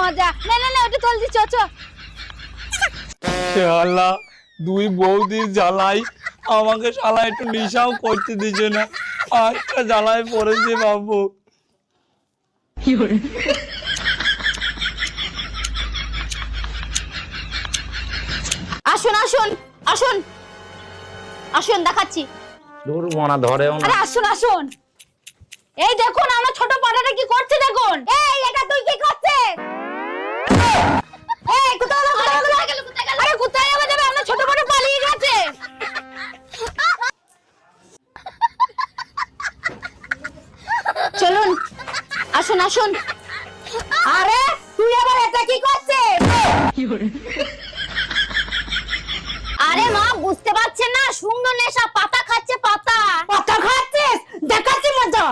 মজা। না না না ওটা জলদি চ চ। শালা দুই বৌদি জ্বালাই আমাকে শালা একটু নেশাও করতে দিছে না, আজকে জ্বালায় পড়েছে বাবু। আসুন আসুন আসুন আসুন দেখাচ্ছি। দূর মনা ধরেও না। আরে আসুন আসুন, এই দেখুন আমার ছোট পাড়াটা কি করছে দেখুন। এই এটা তুই কি করছিস? এই কোথায় গেল কোথায় গেল? আরে কোথায় যাবে আমার ছোট পাড়া পালিয়ে গেছে। চলুন আসুন আসুন। আরে তুই আবার এটা কি করছিস? আরে মা বুঝতে পারছেন না, সুন্দর নেশা, পাতা খাচ্ছে পাতা। পাতা খাচ্ছিস? দেখাচ্ছি মজা।